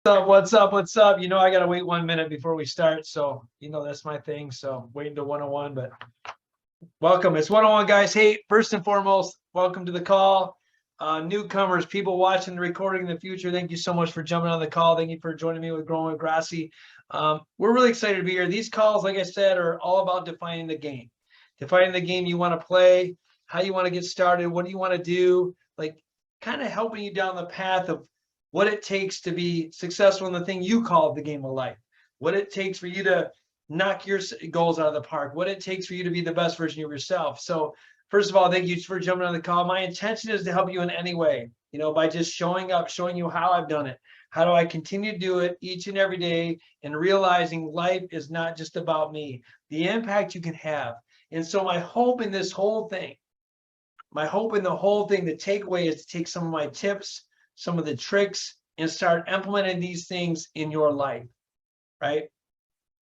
What's up? What's up? I gotta wait 1 minute before we start, so that's my thing. So waiting to 101, but welcome. It's 101, guys. Hey, first and foremost, welcome to the call. Newcomers, people watching the recording in the future, thank you so much for jumping on the call. Thank you for joining me with Growing with Grossi. We're really excited to be here. These calls, like I said, are all about defining the game. Defining the game you want to play, how you want to get started, what do you want to do, like kind of helping you down the path of what it takes to be successful in the thing you call the game of life, what it takes for you to knock your goals out of the park, what it takes for you to be the best version of yourself. So first of all, thank you for jumping on the call. My intention is to help you in any way, by just showing up, showing you how I've done it. How do I continue to do it each and every day, and realizing life is not just about me, the impact you can have. And so my hope in this whole thing, the takeaway is to take some of my tips, some of the tricks, and start implementing these things in your life, right?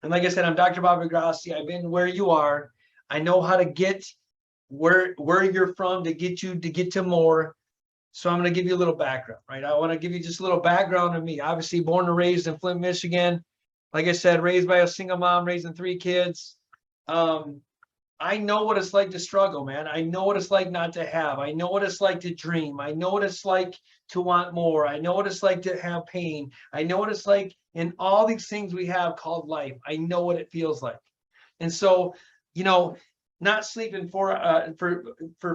And like I said, I'm Dr. Bobby Grossi. I've been where you are. I know how to get where you're from to get to more. So I'm going to give you a little background, right? I want to give you just a little background of me. Obviously, born and raised in Flint, Michigan. Like I said, raised by a single mom, raising 3 kids. I know what it's like to struggle, man. I know what it's like not to have. I know what it's like to dream. I know what it's like to want more. I know what it's like to have pain. I know what it's like in all these things we have called life. I know what it feels like. And so, not sleeping for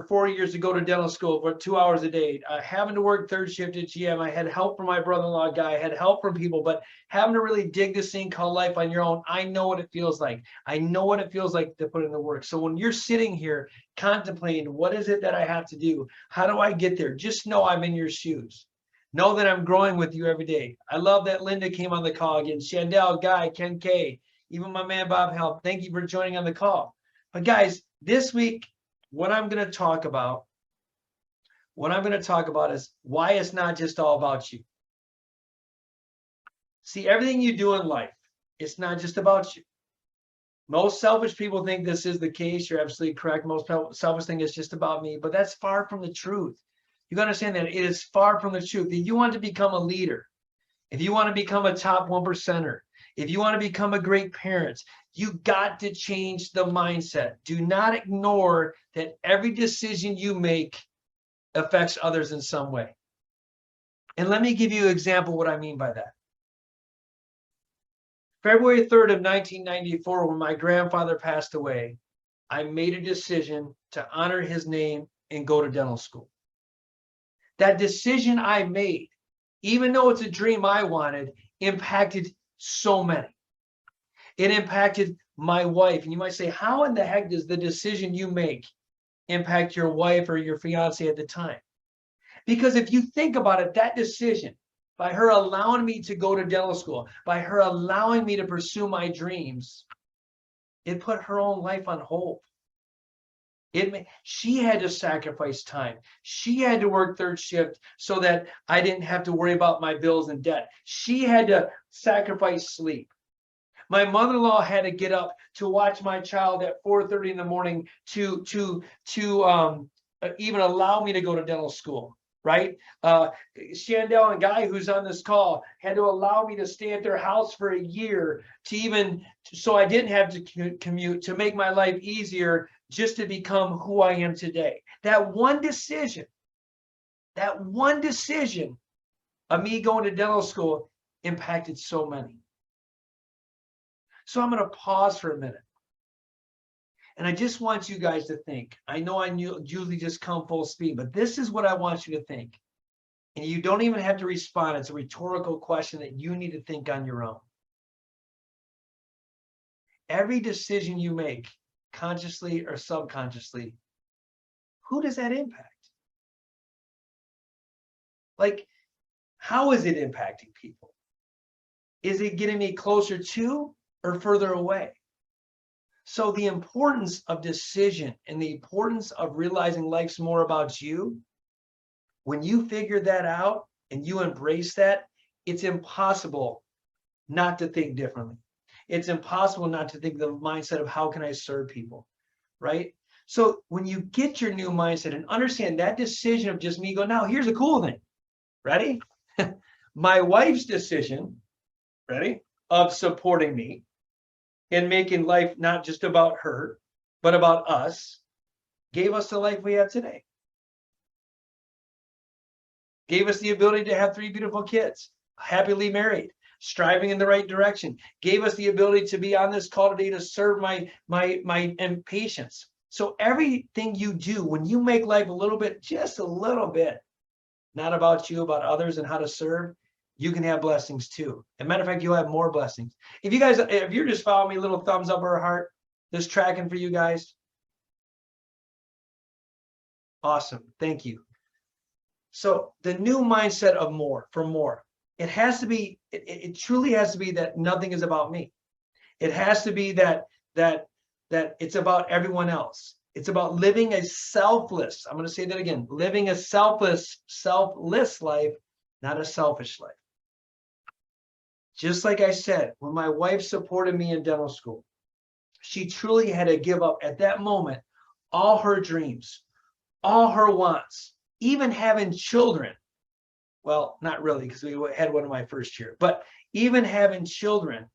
4 years to go to dental school for 2 hours a day, having to work third shift at GM. I had help from my brother-in-law guy, I had help from people, but having to really dig this thing called life on your own. I know what it feels like. I know what it feels like to put in the work. So when you're sitting here contemplating, what is it that I have to do? How do I get there? Just know I'm in your shoes. Know that I'm growing with you every day. I love that Linda came on the call again. Shandell, Guy, Ken K, even my man Bob Help. Thank you for joining on the call. But guys, this week, what I'm going to talk about is why it's not just all about you. See, everything you do in life, it's not just about you. Most selfish people think this is the case. You're absolutely correct. Most selfish think it's just about me, but that's far from the truth. You got to understand that it is far from the truth. If you want to become a leader, if you want to become a top 1%er, if you want to become a great parent, you got to change the mindset. Do not ignore that every decision you make affects others in some way. And let me give you an example of what I mean by that. February 3rd of 1994, when my grandfather passed away, I made a decision to honor his name and go to dental school. That decision I made, even though it's a dream I wanted, impacted so many. It impacted my wife. And you might say, how in the heck does the decision you make impact your wife or your fiance at the time? Because if you think about it, that decision, by her allowing me to go to dental school, by her allowing me to pursue my dreams, it put her own life on hold. She had to sacrifice time. She had to work third shift so that I didn't have to worry about my bills and debt. She had to sacrifice sleep. My mother-in-law had to get up to watch my child at 4:30 in the morning to even allow me to go to dental school, right? Shandell and Guy, who's on this call, had to allow me to stay at their house for a year so I didn't have to commute, to make my life easier, just to become who I am today. That one decision of me going to dental school impacted so many. So I'm going to pause for a minute. And I just want you guys to think. I know I usually just come full speed, but this is what I want you to think. And you don't even have to respond. It's a rhetorical question that you need to think on your own. Every decision you make, consciously or subconsciously, who does that impact? Like, how is it impacting people? Is it getting me closer to or further away? So the importance of decision and the importance of realizing life's more about you, when you figure that out and you embrace that, it's impossible not to think differently. It's impossible not to think the mindset of how can I serve people, right? So when you get your new mindset and understand that decision of just me going, now here's a cool thing, ready? My wife's decision, ready, of supporting me and making life not just about her, but about us, gave us the life we have today. Gave us the ability to have 3 beautiful kids, happily married, striving in the right direction. Gave us the ability to be on this call today to serve my impatience. So everything you do, when you make life a little bit, just a little bit, not about you, about others and how to serve, you can have blessings too. As a matter of fact, you'll have more blessings. If you guys, if you're just following me, a little thumbs up or a heart, this tracking for you guys. Awesome. Thank you. So the new mindset of more, for more, it has to be, it truly has to be that nothing is about me. It has to be that it's about everyone else. It's about living a selfless, I'm going to say that again, living a selfless life, not a selfish life. Just like I said, when my wife supported me in dental school, she truly had to give up at that moment all her dreams, all her wants, even having children. Well, not really, because we had one in my first year, but even having children,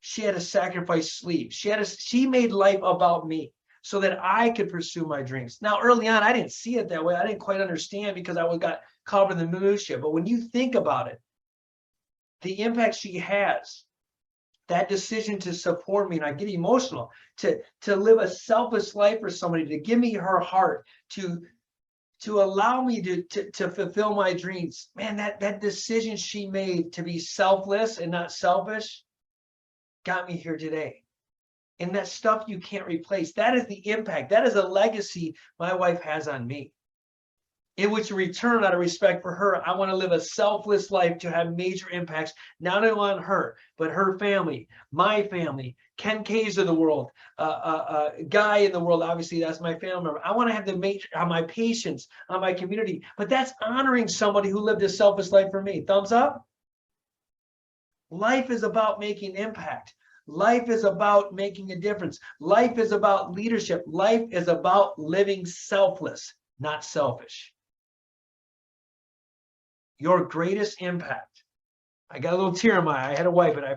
she had to sacrifice sleep. She made life about me so that I could pursue my dreams. Now, early on, I didn't see it that way. I didn't quite understand because I got caught up in the minutia. But when you think about it, the impact she has, that decision to support me, and I get emotional, to live a selfless life for somebody, to give me her heart, to allow me to fulfill my dreams. Man, that decision she made to be selfless and not selfish got me here today. And that stuff you can't replace. That is the impact. That is a legacy my wife has on me. In which, in return, out of respect for her, I want to live a selfless life to have major impacts, not only on her, but her family, my family, Ken K's of the world, Guy in the world. Obviously, that's my family member. I want to have the major on my patients, on my community. But that's honoring somebody who lived a selfless life for me. Thumbs up. Life is about making impact. Life is about making a difference. Life is about leadership. Life is about living selfless, not selfish. Your greatest impact. I got a little tear in my eye. I had to wipe it. I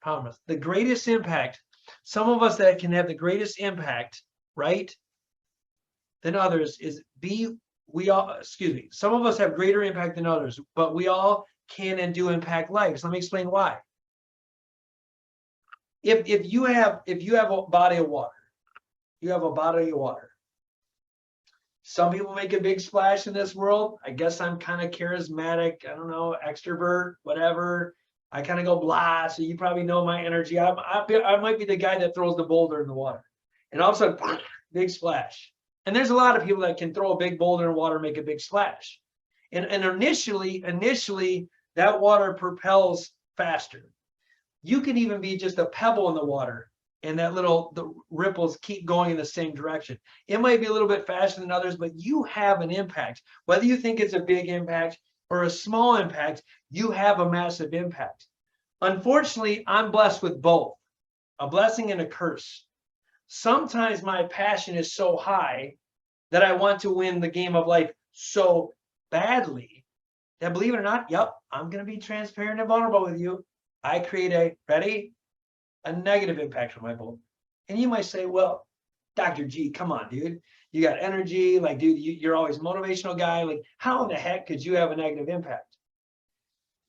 promise. The greatest impact. Some of us that can have the greatest impact, right, than others is some of us have greater impact than others, but we all can and do impact lives. Let me explain why. If you have a body of water, some people make a big splash in this world. I guess I'm kind of charismatic. I don't know, extrovert, whatever. I kind of go blah. So you probably know my energy. I might be the guy that throws the boulder in the water, and all of a sudden, big splash. And there's a lot of people that can throw a big boulder in water and make a big splash. And initially, that water propels faster. You can even be just a pebble in the water, and the ripples keep going in the same direction. It might be a little bit faster than others, but you have an impact. Whether you think it's a big impact or a small impact, you have a massive impact. Unfortunately, I'm blessed with both, a blessing and a curse. Sometimes my passion is so high that I want to win the game of life so badly that, believe it or not, yep, I'm going to be transparent and vulnerable with you. I create a negative impact on my boulder. And you might say, well, Dr. G, come on, dude. You got energy. Like, dude, you're always a motivational guy. Like, how in the heck could you have a negative impact?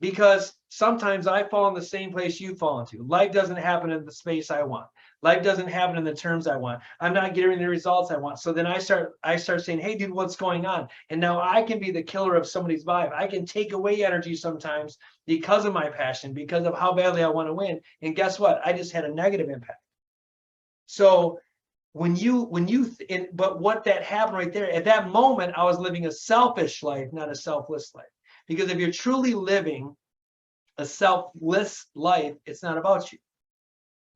Because sometimes I fall in the same place you fall into. Life doesn't happen in the space I want. Life doesn't happen in the terms I want. I'm not getting the results I want. So then I start saying, hey, dude, what's going on? And now I can be the killer of somebody's vibe. I can take away energy sometimes because of my passion, because of how badly I want to win. And guess what? I just had a negative impact. So but what that happened right there, at that moment, I was living a selfish life, not a selfless life. Because if you're truly living a selfless life, it's not about you.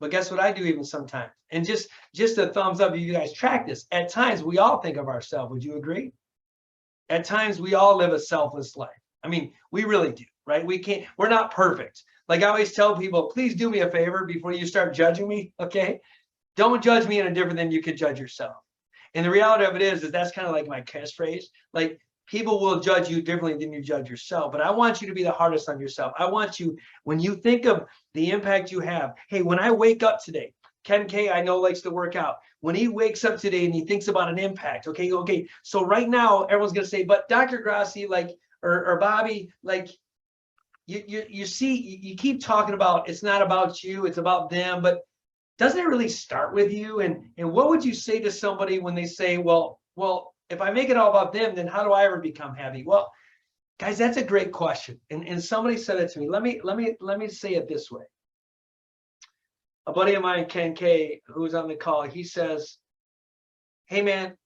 But guess what I do even sometimes? And just a thumbs up if you guys track this. At times, we all think of ourselves. Would you agree? At times, we all live a selfless life. I mean, we really do, right? We're not perfect. Like I always tell people, please do me a favor before you start judging me, okay? Don't judge me any different than you could judge yourself. And the reality of it is that's kind of like my catchphrase. Like, People will judge you differently than you judge yourself, but I want you to be the hardest on yourself. I want you, when you think of the impact you have, hey, when I wake up today, Ken K, I know, likes to work out. When he wakes up today and he thinks about an impact, okay. So right now, everyone's going to say, but Dr. Grossi, like, or Bobby, like, you see, you keep talking about it's not about you, it's about them, but doesn't it really start with you? And what would you say to somebody when they say, well, if I make it all about them, then how do I ever become happy? Well, guys, that's a great question. And somebody said it to me. Let me say it this way. A buddy of mine, Ken K, who's on the call, he says, hey man,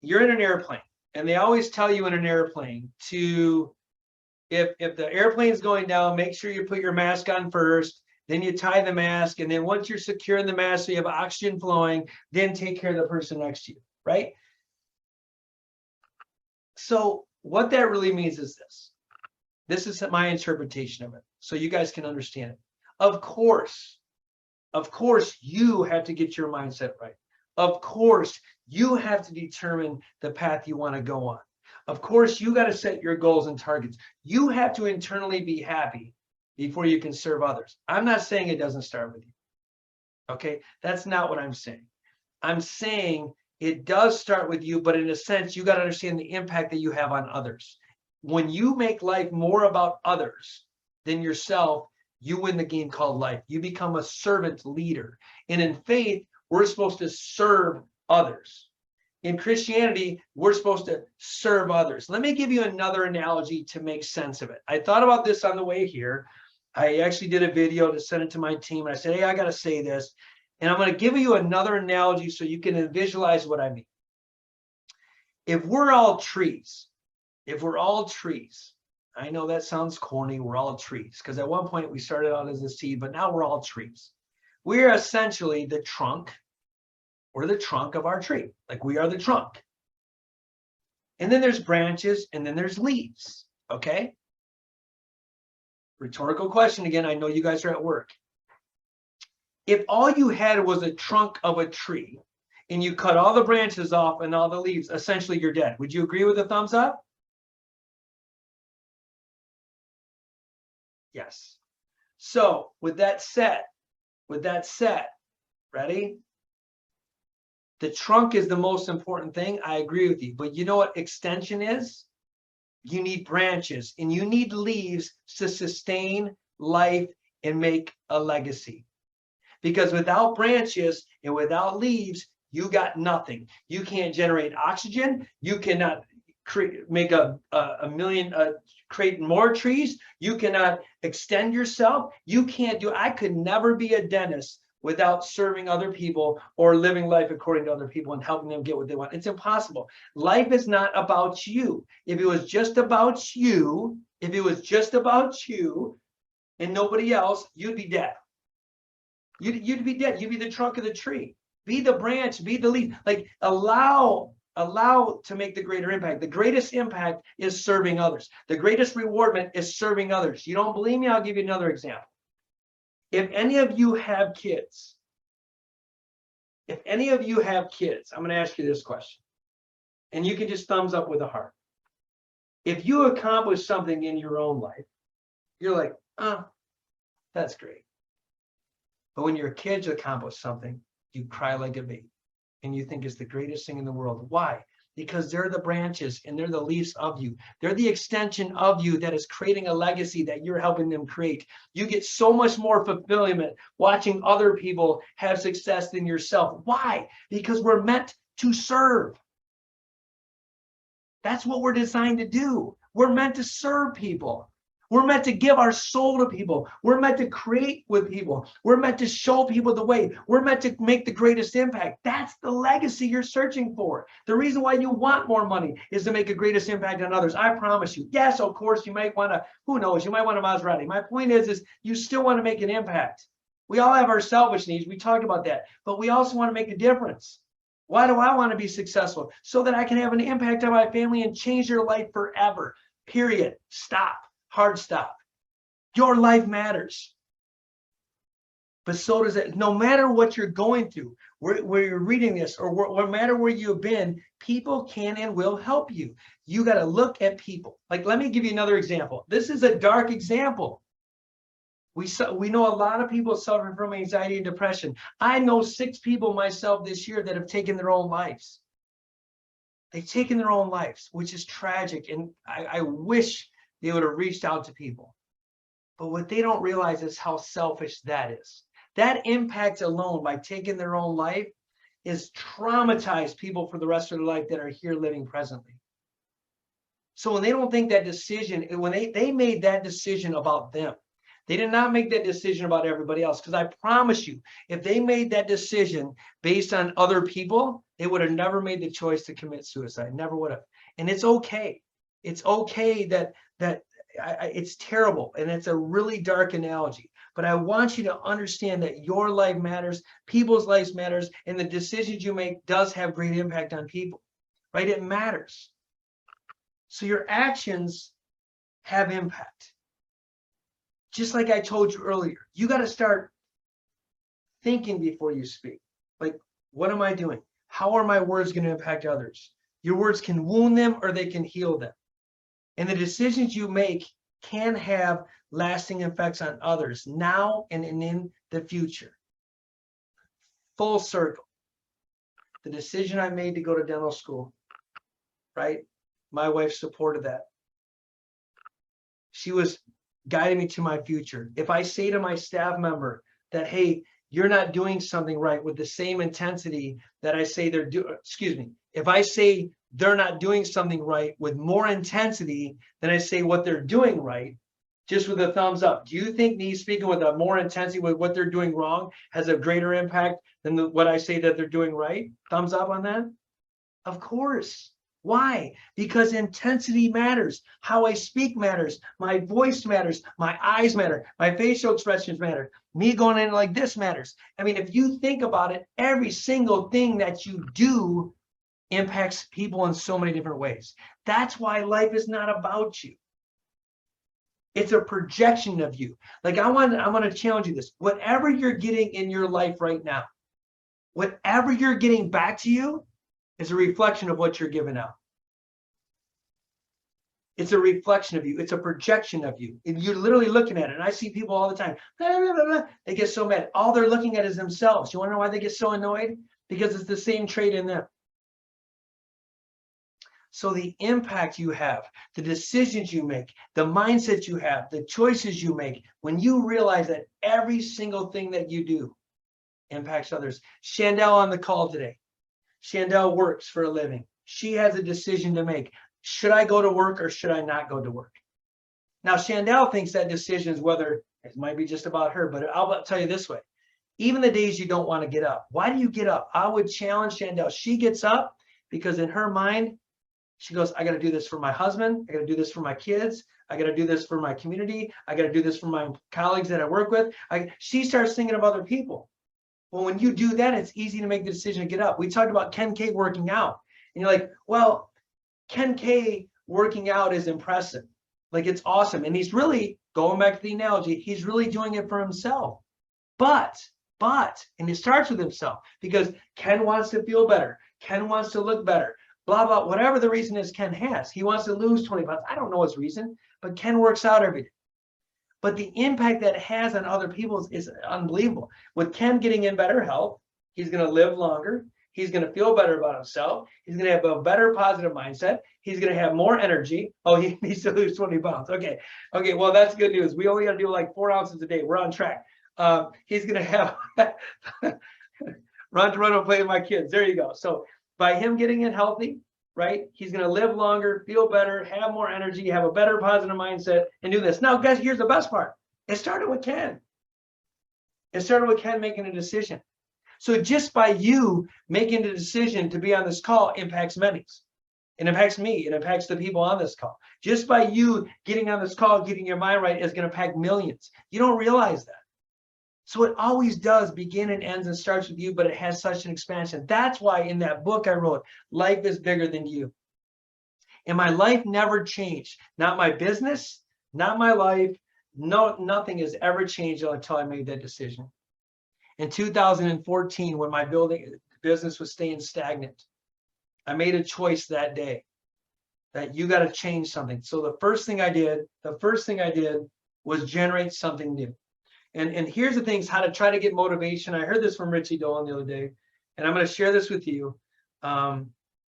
you're in an airplane. And they always tell you in an airplane to, if the airplane's going down, make sure you put your mask on first, then you tie the mask, and then once you're secure in the mask so you have oxygen flowing, then take care of the person next to you, right? So what that really means is this. This is my interpretation of it, so you guys can understand it. Of course, you have to get your mindset right. Of course, you have to determine the path you want to go on. Of course, you got to set your goals and targets. You have to internally be happy before you can serve others. I'm not saying it doesn't start with you. Okay, that's not what I'm saying. I'm saying it does start with you, but in a sense, you got to understand the impact that you have on others. When you make life more about others than yourself, you win the game called life. You become a servant leader. And in faith, we're supposed to serve others. In Christianity, we're supposed to serve others. Let me give you another analogy to make sense of it. I thought about this on the way here. I actually did a video to send it to my team. And I said, hey, I got to say this. And I'm going to give you another analogy so you can visualize what I mean. If we're all trees, I know that sounds corny, we're all trees, because at one point we started out as a seed, but now we're all trees. We're essentially the trunk, or the trunk of our tree. Like, we are the trunk. And then there's branches, and then there's leaves, okay? Rhetorical question again, I know you guys are at work. If all you had was a trunk of a tree, and you cut all the branches off and all the leaves, essentially you're dead. Would you agree with a thumbs up? Yes. So with that said, ready? The trunk is the most important thing. I agree with you. But you know what extension is? You need branches and you need leaves to sustain life and make a legacy. Because without branches and without leaves, you got nothing. You can't generate oxygen. You cannot make create more trees. You cannot extend yourself. You can't do. I could never be a dentist without serving other people or living life according to other people and helping them get what they want. It's impossible. Life is not about you. If it was just about you, and nobody else, you'd be dead. You'd be dead. You'd be the trunk of the tree. Be the branch, be the leaf. Like, allow to make the greater impact. The greatest impact is serving others. The greatest rewardment is serving others. You don't believe me? I'll give you another example. If any of you have kids, I'm going to ask you this question, and you can just thumbs up with a heart. If you accomplish something in your own life, you're like, oh, that's great. But when your kids accomplish something, you cry like a baby, and you think it's the greatest thing in the world. Why? Because they're the branches and they're the leaves of you. They're the extension of you that is creating a legacy that you're helping them create. You get so much more fulfillment watching other people have success than yourself. Why? Because we're meant to serve. That's what we're designed to do. We're meant to serve people. We're meant to give our soul to people. We're meant to create with people. We're meant to show people the way. We're meant to make the greatest impact. That's the legacy you're searching for. The reason why you want more money is to make the greatest impact on others. I promise you. Yes, of course, you might want to, who knows, you might want a Maserati. My point is you still want to make an impact. We all have our selfish needs. We talked about that. But we also want to make a difference. Why do I want to be successful? So that I can have an impact on my family and change their life forever. Period. Stop. Hard stop. Your life matters. But so does it. No matter what you're going through, where you're reading this, or no matter where you've been, people can and will help you. You got to look at people. Like, let me give you another example. This is a dark example. We know a lot of people suffering from anxiety and depression. I know 6 people myself this year that have taken their own lives. They've taken their own lives, which is tragic. And I wish they would have reached out to people. But what they don't realize is how selfish that is. That impact alone by taking their own life is traumatized people for the rest of their life that are here living presently. So when they don't think that decision, when they made that decision about them, they did not make that decision about everybody else. Because I promise you, if they made that decision based on other people, they would have never made the choice to commit suicide. Never would have. And it's okay. It's okay that it's terrible. And it's a really dark analogy. But I want you to understand that your life matters, people's lives matters, and the decisions you make does have great impact on people, right? It matters. So your actions have impact. Just like I told you earlier, you got to start thinking before you speak. Like, what am I doing? How are my words going to impact others? Your words can wound them or they can heal them. And the decisions you make can have lasting effects on others now and in the future. Full circle. The decision I made to go to dental school, right? My wife supported that. She was guiding me to my future. If I say to my staff member that, hey, you're not doing something right with the same intensity that I say they're doing, if I say they're not doing something right with more intensity than I say what they're doing right, just with a thumbs up, do you think me speaking with a more intensity with what they're doing wrong has a greater impact than what I say that they're doing right? Thumbs up on that? Of course. Why? Because intensity matters. How I speak matters. My voice matters. My eyes matter. My facial expressions matter. Me going in like this matters. I mean, if you think about it, every single thing that you do impacts people in so many different ways. That's why life is not about you. It's a projection of you. Like I want to challenge you this. Whatever you're getting in your life right now, whatever you're getting back to you is a reflection of what you're giving out. It's a reflection of you. It's a projection of you. And you're literally looking at it. And I see people all the time. Blah, blah, blah, blah. They get so mad. All they're looking at is themselves. You want to know why they get so annoyed? Because it's the same trait in them. So the impact you have, the decisions you make, the mindset you have, the choices you make, when you realize that every single thing that you do impacts others. Chandel on the call today. Chandel works for a living. She has a decision to make. Should I go to work or should I not go to work? Now, Chandel thinks that decision is whether it might be just about her, but I'll tell you this way. Even the days you don't want to get up. Why do you get up? I would challenge Chandel. She gets up because in her mind, she goes, I got to do this for my husband. I got to do this for my kids. I got to do this for my community. I got to do this for my colleagues that I work with. She starts thinking of other people. Well, when you do that, it's easy to make the decision to get up. We talked about Ken K working out. And you're like, well, Ken K working out is impressive. Like, it's awesome. And he's really, going back to the analogy, he's really doing it for himself. But, and it starts with himself because Ken wants to feel better. Ken wants to look better. Blah, blah, whatever the reason is Ken has. He wants to lose 20 pounds. I don't know his reason, but Ken works out every day. But the impact that it has on other people is unbelievable. With Ken getting in better health, he's going to live longer. He's going to feel better about himself. He's going to have a better positive mindset. He's going to have more energy. Oh, he needs to lose 20 pounds. Okay, well, that's good news. We only got to do like 4 ounces a day. We're on track. He's going to have run to play with my kids. There you go. So by him getting in healthy, right, he's going to live longer, feel better, have more energy, have a better positive mindset, and do this. Now, guys, here's the best part. It started with Ken. It started with Ken making a decision. So just by you making the decision to be on this call impacts many. It impacts me. It impacts the people on this call. Just by you getting on this call, getting your mind right is going to impact millions. You don't realize that. So it always does begin and ends and starts with you, but it has such an expansion. That's why in that book I wrote, Life is Bigger Than You. And my life never changed. Not my business, not my life. No, nothing has ever changed until I made that decision. In 2014, when my business was staying stagnant, I made a choice that day that you got to change something. So the first thing I did was generate something new. And here's the things, how to try to get motivation. I heard this from Richie Dolan the other day, and I'm going to share this with you.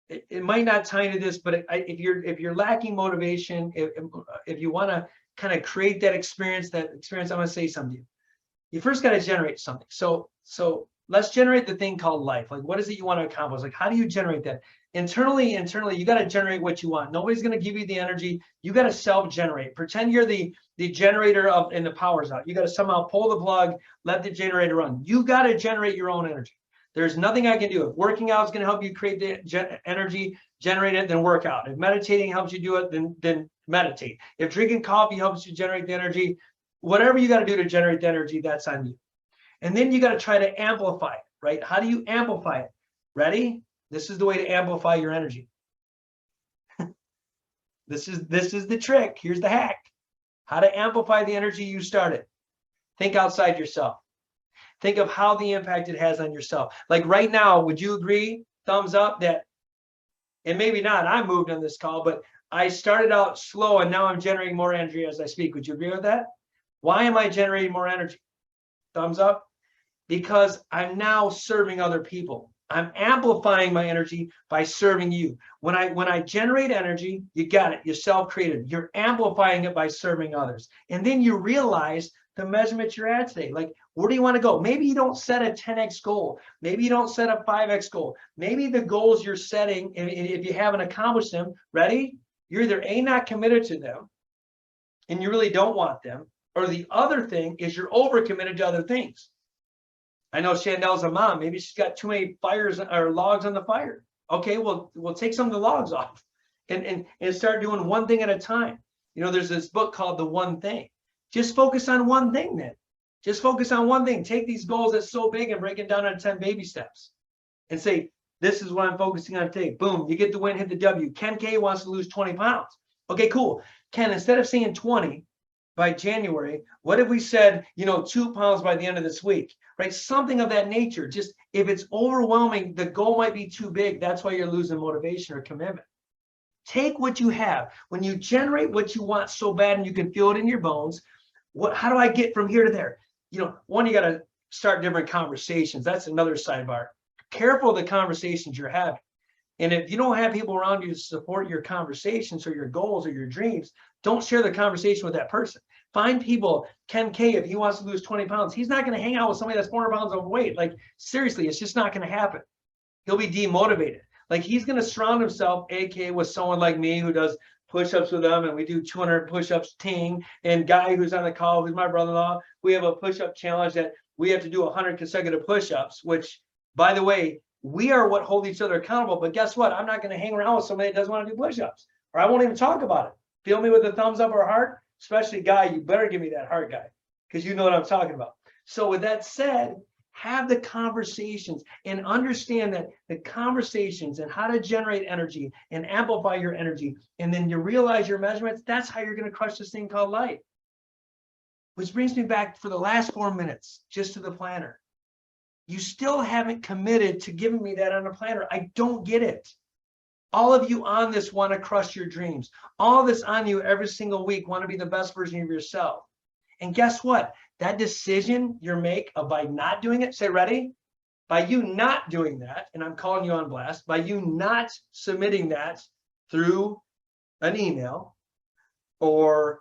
It might not tie into this, but if you're lacking motivation, if you want to kind of create that experience, I'm going to say something to you. You first got to generate something. So let's generate the thing called life. Like, what is it you want to accomplish? Like, how do you generate that? Internally, you got to generate what you want. Nobody's going to give you the energy. You got to self-generate. Pretend you're the generator and the power's out. You got to somehow pull the plug, let the generator run. You got to generate your own energy. There's nothing I can do. If working out is going to help you create the energy, generate it, then work out. If meditating helps you do it, then meditate. If drinking coffee helps you generate the energy, whatever you got to do to generate the energy, that's on you. And then you got to try to amplify it, right? How do you amplify it? Ready? This is the way to amplify your energy. This is the trick. Here's the hack. How to amplify the energy you started. Think outside yourself. Think of how the impact it has on yourself. Like right now, would you agree, thumbs up, that, and maybe not, I moved on this call, but I started out slow and now I'm generating more energy as I speak. Would you agree with that? Why am I generating more energy? Thumbs up. Because I'm now serving other people. I'm amplifying my energy by serving you. When I generate energy, you got it. You're self-created. You're amplifying it by serving others. And then you realize the measurements you're at today. Like, where do you want to go? Maybe you don't set a 10x goal. Maybe you don't set a 5x goal. Maybe the goals you're setting, if you haven't accomplished them, ready? You're either A, not committed to them, and you really don't want them, or the other thing is you're overcommitted to other things. I know Chandel's a mom. Maybe she's got too many fires or logs on the fire. Okay, well, we'll take some of the logs off and start doing one thing at a time. You know, there's this book called The One Thing. Just focus on one thing, then. Just focus on one thing. Take these goals that's so big and break it down into 10 baby steps and say, this is what I'm focusing on today. Boom, you get the win, hit the W. Ken K wants to lose 20 pounds. Okay, cool. Ken, instead of saying 20 by January, what if we said, 2 pounds by the end of this week, right? Something of that nature. Just if it's overwhelming, the goal might be too big. That's why you're losing motivation or commitment. Take what you have. When you generate what you want so bad and you can feel it in your bones, how do I get from here to there? One, you got to start different conversations. That's another sidebar. Careful of the conversations you're having. And if you don't have people around you to support your conversations or your goals or your dreams, don't share the conversation with that person. Find people. Ken K, if he wants to lose 20 pounds, he's not going to hang out with somebody that's 400 pounds overweight. Like, seriously, it's just not going to happen. He'll be demotivated. Like, he's going to surround himself, aka with someone like me who does push-ups with them, and we do 200 push-ups, ting, and Guy who's on the call, who's my brother-in-law, we have a push-up challenge that we have to do 100 consecutive push-ups, which, by the way, we are what hold each other accountable. But guess what? I'm not going to hang around with somebody that doesn't want to do push-ups, or I won't even talk about it. Feel me with a thumbs up or a heart? Especially Guy, you better give me that heart, Guy, because you know what I'm talking about. So with that said, have the conversations and understand that the conversations and how to generate energy and amplify your energy, and then you realize your measurements, that's how you're going to crush this thing called life. Which brings me back for the last 4 minutes, just to the planner. You still haven't committed to giving me that on a planner. I don't get it. All of you on this want to crush your dreams. All of this on you every single week want to be the best version of yourself. And guess what? That decision you make by not doing it, say, ready? By you not doing that, and I'm calling you on blast, by you not submitting that through an email or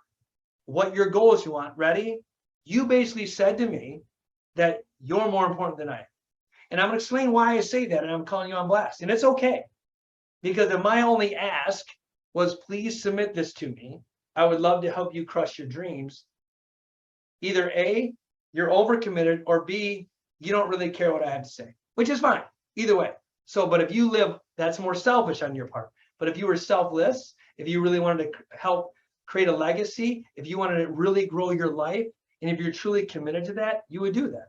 what your goals you want, ready? You basically said to me that you're more important than I am. And I'm going to explain why I say that, and I'm calling you on blast. And it's okay. Because if my only ask was, please submit this to me, I would love to help you crush your dreams. Either A, you're overcommitted, or B, you don't really care what I have to say, which is fine. Either way. So, but if you live, that's more selfish on your part. But if you were selfless, if you really wanted to help create a legacy, if you wanted to really grow your life, and if you're truly committed to that, you would do that.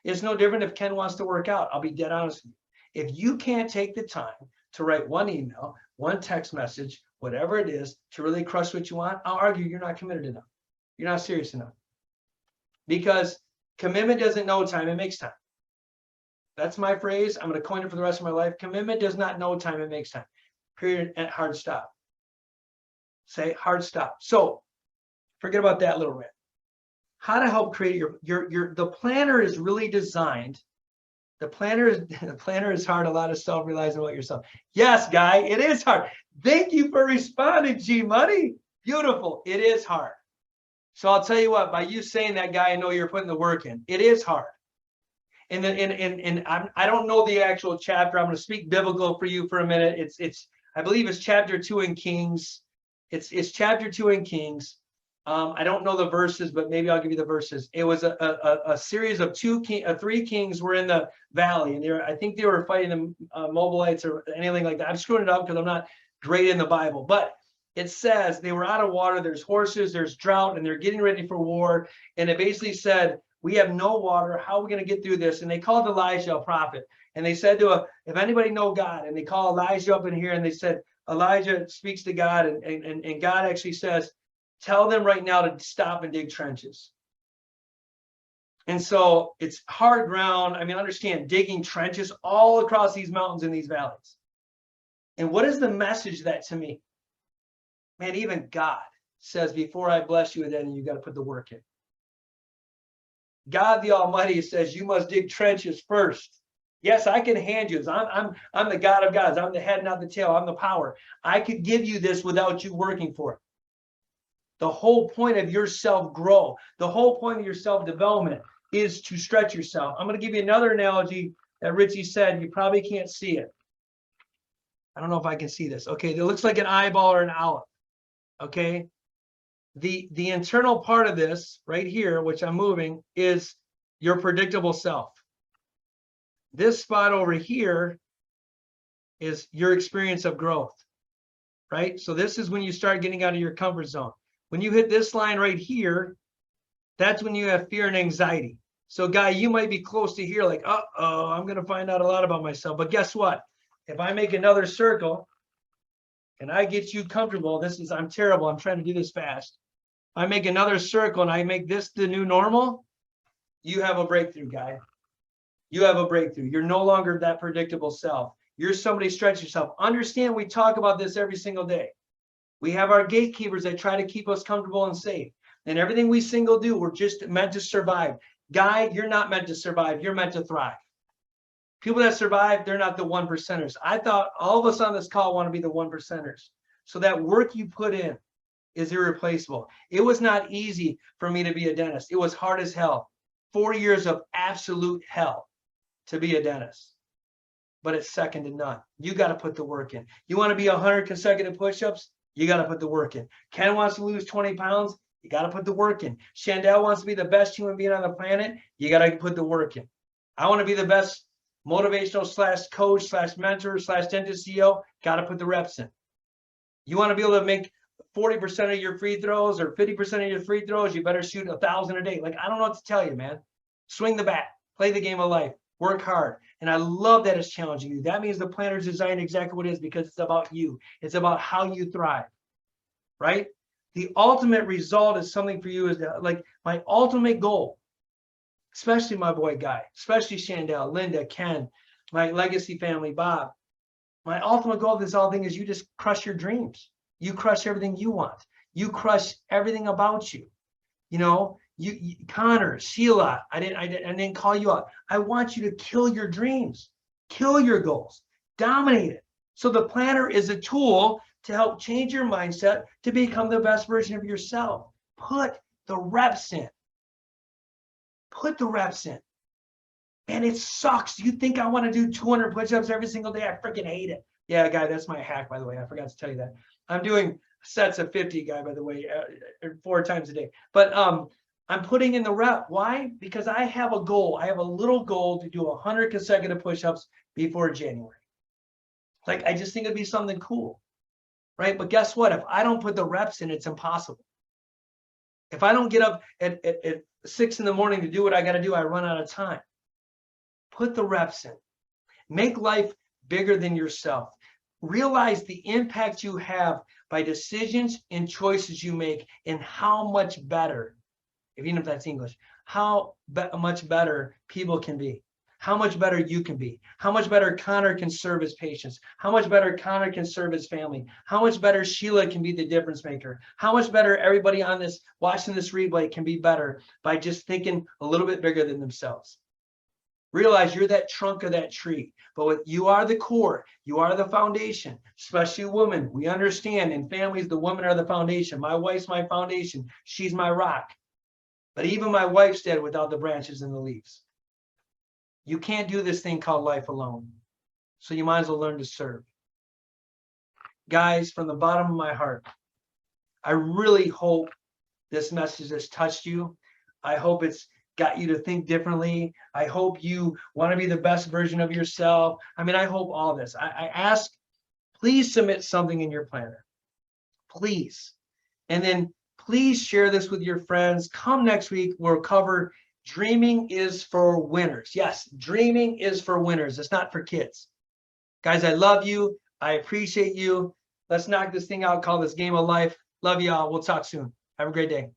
It's no different if Ken wants to work out. I'll be dead honest with you. If you can't take the time to write one email, one text message, whatever it is, to really crush what you want, I'll argue you're not committed enough. You're not serious enough. Because commitment doesn't know time, it makes time. That's my phrase. I'm going to coin it for the rest of my life. Commitment does not know time, it makes time. Period. And hard stop. Say hard stop. So forget about that little bit. How to help create the planner is really designed. The planner is hard. A lot of self-realizing about yourself. Yes, guy, it is hard. Thank you for responding, G Money. Beautiful. It is hard. So I'll tell you what, by you saying that, guy, I know you're putting the work in. It is hard. And then I don't know the actual chapter. I'm going to speak biblical for you for a minute. I believe it's chapter 2 in Kings. It's chapter 2 in Kings. I don't know the verses, but maybe I'll give you the verses. It was a series of 3 kings were in the valley, and I think they were fighting the Moabites or anything like that. I'm screwing it up because I'm not great in the Bible, but it says they were out of water. There's horses, there's drought, and they're getting ready for war. And it basically said, we have no water. How are we going to get through this? And they called Elijah a prophet. And they said to him, if anybody know God, and they call Elijah up in here, and they said, Elijah speaks to God, and God actually says, tell them right now to stop and dig trenches. And so it's hard ground. I mean, understand, digging trenches all across these mountains and these valleys. And what is the message of that to me? Man, even God says, before I bless you with anything, you got to put the work in. God the Almighty says, you must dig trenches first. Yes, I can hand you this. I'm the God of gods. I'm the head, not the tail. I'm the power. I could give you this without you working for it. The whole point of your self-growth, the whole point of your self-development is to stretch yourself. I'm going to give you another analogy that Richie said. You probably can't see it. I don't know if I can see this. Okay, it looks like an eyeball or an olive. Okay, the internal part of this right here, which I'm moving, is your predictable self. This spot over here is your experience of growth, right? So this is when you start getting out of your comfort zone. When you hit this line right here, that's when you have fear and anxiety. So guy, you might be close to here, like, uh-oh, I'm going to find out a lot about myself. But guess what? If I make another circle and I get you comfortable, I'm terrible. I'm trying to do this fast. I make another circle and I make this the new normal, you have a breakthrough, guy. You have a breakthrough. You're no longer that predictable self. You're somebody stretch yourself. Understand, we talk about this every single day. We have our gatekeepers that try to keep us comfortable and safe. And everything we do, we're just meant to survive. Guy, you're not meant to survive. You're meant to thrive. People that survive, they're not the 1%ers. I thought all of us on this call want to be the 1%ers. So that work you put in is irreplaceable. It was not easy for me to be a dentist. It was hard as hell. 4 years of absolute hell to be a dentist. But it's second to none. You got to put the work in. You want to be 100 consecutive push-ups? You got to put the work in. Ken wants to lose 20 pounds? You got to put the work in. Chandel wants to be the best human being on the planet? You got to put the work in. I want to be the best motivational / coach / mentor / dentist CEO? Got to put the reps in. You want to be able to make 40% of your free throws or 50% of your free throws? You better shoot 1,000 a day. Like, I don't know what to tell you, man. Swing the bat. Play the game of life. Work hard. And I love that it's challenging you. That means the planner is designed exactly what it is, because it's about you. It's about how you thrive, right? The ultimate result is something for you, is that, like, my ultimate goal, especially my boy Guy, especially Chandel, Linda, Ken, my legacy family, Bob. My ultimate goal of this whole thing is you just crush your dreams. You crush everything you want. You crush everything about you. You know, you Connor, Sheila, I didn't call you out. I want you to kill your dreams, kill your goals, dominate it. So the planner is a tool to help change your mindset to become the best version of yourself. Put the reps in. Put the reps in. And it sucks. You think I want to do 200 push-ups every single day? I freaking hate it. Yeah, guy, that's my hack, by the way. I forgot to tell you that. I'm doing sets of 50, guy, by the way, 4 times a day. But I'm putting in the rep. Why? Because I have a goal. I have a little goal to do 100 consecutive push-ups before January. Like, I just think it'd be something cool, right? But guess what? If I don't put the reps in, it's impossible. If I don't get up at 6 in the morning to do what I got to do, I run out of time. Put the reps in. Make life bigger than yourself. Realize the impact you have by decisions and choices you make, and how much better, even if that's English, how much better people can be. how much better you can be, how much better Connor can serve his patients, how much better Connor can serve his family, how much better Sheila can be the difference maker, how much better everybody on this watching this replay can be better by just thinking a little bit bigger than themselves. Realize you're that trunk of that tree, but you are the core, you are the foundation, especially women. We understand in families, the women are the foundation. My wife's my foundation, she's my rock. But even my wife's dead without the branches and the leaves. You can't do this thing called life alone. So you might as well learn to serve. Guys, from the bottom of my heart, I really hope this message has touched you. I hope it's got you to think differently. I hope you want to be the best version of yourself. I mean, I hope all this. I ask, please submit something in your planner. Please. And then please share this with your friends. Come next week, we'll cover dreaming is for winners. Yes, dreaming is for winners. It's not for kids. Guys, I love you. I appreciate you. Let's knock this thing out, call this game of life. Love y'all. We'll talk soon. Have a great day.